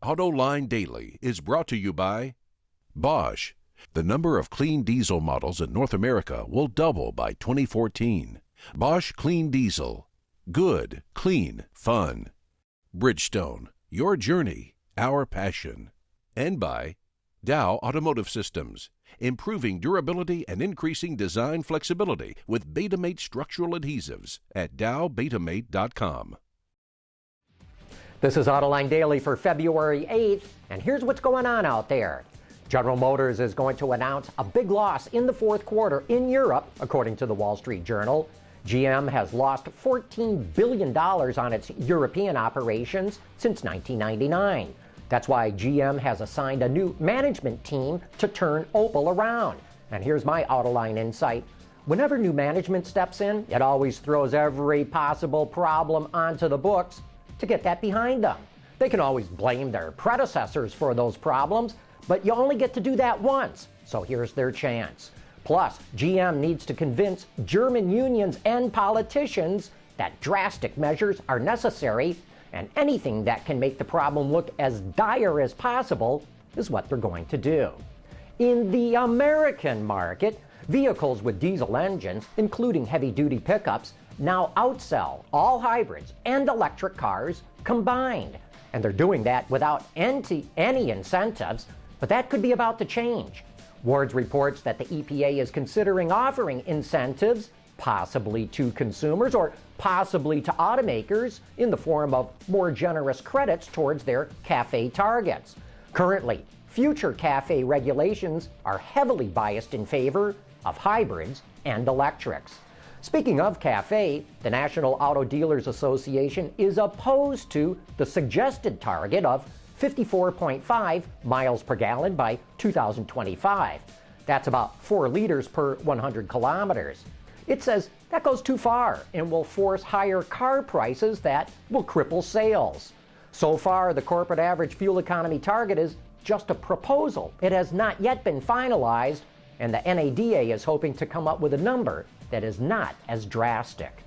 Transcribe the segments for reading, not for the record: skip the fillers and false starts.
Autoline Daily is brought to you by Bosch. The number of clean diesel models in North America will double by 2014. Bosch Clean Diesel. Good, clean, fun. Bridgestone. Your journey, our passion. And by Dow Automotive Systems. Improving durability and increasing design flexibility with Betamate structural adhesives at dowbetamate.com. This is Autoline Daily for February 8th, and here's what's going on out there. General Motors is going to announce a big loss in the fourth quarter in Europe, according to the Wall Street Journal. GM has lost $14 billion on its European operations since 1999. That's why GM has assigned a new management team to turn Opel around. And here's my Autoline insight. Whenever new management steps in, it always throws every possible problem onto the books to get that behind them. They can always blame their predecessors for those problems, but you only get to do that once, so here's their chance. Plus, GM needs to convince German unions and politicians that drastic measures are necessary, and anything that can make the problem look as dire as possible is what they're going to do. In the American market, vehicles with diesel engines, including heavy-duty pickups, now outsell all hybrids and electric cars combined. And they're doing that without any incentives, but that could be about to change. Wards reports that the EPA is considering offering incentives, possibly to consumers or possibly to automakers, in the form of more generous credits towards their CAFE targets. Currently, future CAFE regulations are heavily biased in favor of hybrids and electrics. Speaking of CAFE, the National Auto Dealers Association is opposed to the suggested target of 54.5 miles per gallon by 2025. That's about 4 liters per 100 kilometers. It says that goes too far and will force higher car prices that will cripple sales. So far, the corporate average fuel economy target is just a proposal. It has not yet been finalized, and the NADA is hoping to come up with a number that is not as drastic.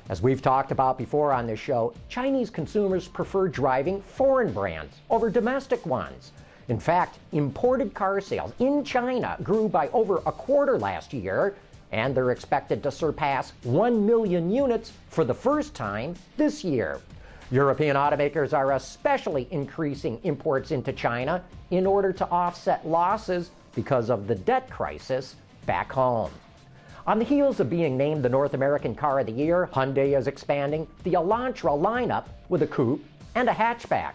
As we've talked about before on this show, Chinese consumers prefer driving foreign brands over domestic ones. In fact, imported car sales in China grew by over a quarter last year, and they're expected to surpass 1 million units for the first time this year. European automakers are especially increasing imports into China in order to offset losses because of the debt crisis back home. On the heels of being named the North American Car of the Year, Hyundai is expanding the Elantra lineup with a coupe and a hatchback.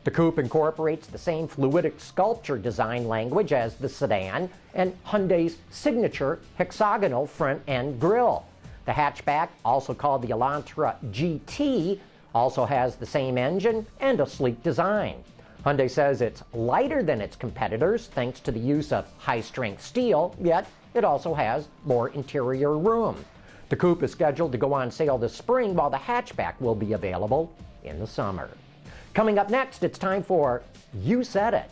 The coupe incorporates the same fluidic sculpture design language as the sedan and Hyundai's signature hexagonal front-end grille. The hatchback, also called the Elantra GT, also has the same engine and a sleek design. Hyundai says it's lighter than its competitors thanks to the use of high-strength steel, yet it also has more interior room. The coupe is scheduled to go on sale this spring, while the hatchback will be available in the summer. Coming up next, it's time for You Said It.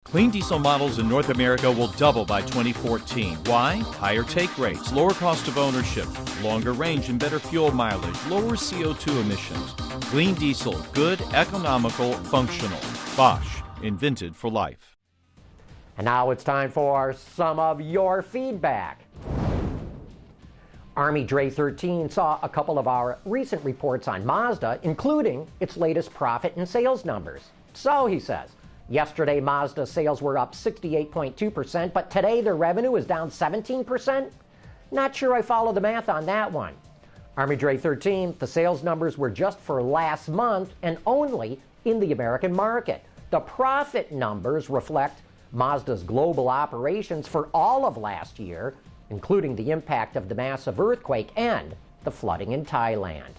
Clean diesel models in North America will double by 2014. Why? Higher take rates, lower cost of ownership, longer range and better fuel mileage, lower CO2 emissions. Clean diesel, good, economical, functional. Bosch, invented for life. And now it's time for some of your feedback. Army Dre 13 saw a couple of our recent reports on Mazda, including its latest profit and sales numbers. So, he says, yesterday Mazda sales were up 68.2%, but today their revenue is down 17%? Not sure I follow the math on that one. Army Dre 13, the sales numbers were just for last month and only in the American market. The profit numbers reflect Mazda's global operations for all of last year, including the impact of the massive earthquake and the flooding in Thailand.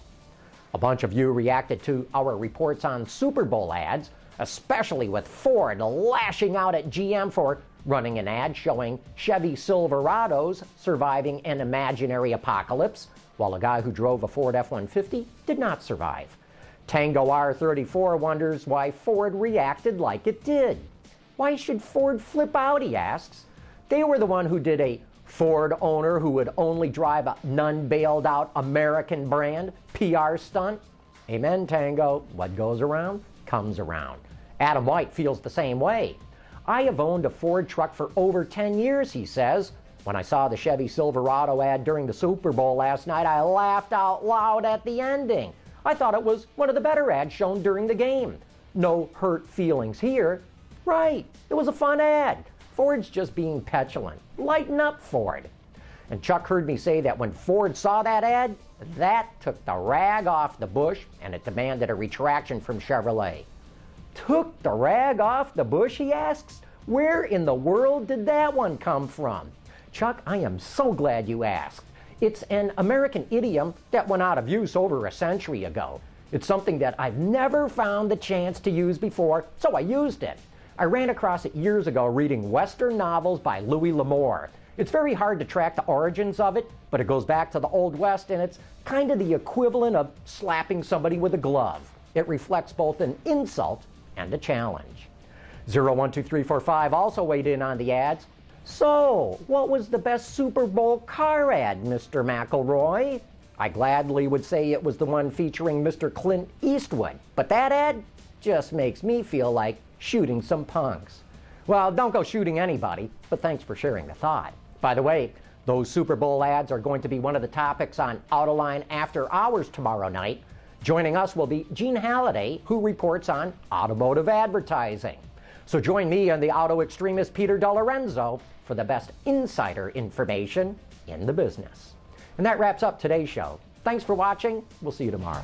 A bunch of you reacted to our reports on Super Bowl ads, especially with Ford lashing out at GM for running an ad showing Chevy Silverados surviving an imaginary apocalypse, while a guy who drove a Ford F-150 did not survive. Tango R34 wonders why Ford reacted like it did. Why should Ford flip out, he asks. They were the one who did a Ford owner who would only drive a none-bailed-out American brand PR stunt. Amen, Tango. What goes around comes around. Adam White feels the same way. I have owned a Ford truck for over 10 years, he says. When I saw the Chevy Silverado ad during the Super Bowl last night, I laughed out loud at the ending. I thought it was one of the better ads shown during the game. No hurt feelings here. Right, it was a fun ad. Ford's just being petulant. Lighten up, Ford. And Chuck heard me say that when Ford saw that ad, that took the rag off the bush and it demanded a retraction from Chevrolet. Took the rag off the bush, he asks? Where in the world did that one come from? Chuck, I am so glad you asked. It's an American idiom that went out of use over a century ago. It's something that I've never found the chance to use before, so I used it. I ran across it years ago reading Western novels by Louis L'Amour. It's very hard to track the origins of it, but it goes back to the Old West, and it's kind of the equivalent of slapping somebody with a glove. It reflects both an insult and a challenge. 012345 also weighed in on the ads. So, what was the best Super Bowl car ad, Mr. McElroy? I gladly would say it was the one featuring Mr. Clint Eastwood, but that ad just makes me feel like shooting some punks. Well, don't go shooting anybody, but thanks for sharing the thought. By the way, those Super Bowl ads are going to be one of the topics on Autoline After Hours tomorrow night. Joining us will be Gene Halliday, who reports on automotive advertising. So join me and the auto extremist Peter DeLorenzo for the best insider information in the business. And that wraps up today's show. Thanks for watching. We'll see you tomorrow.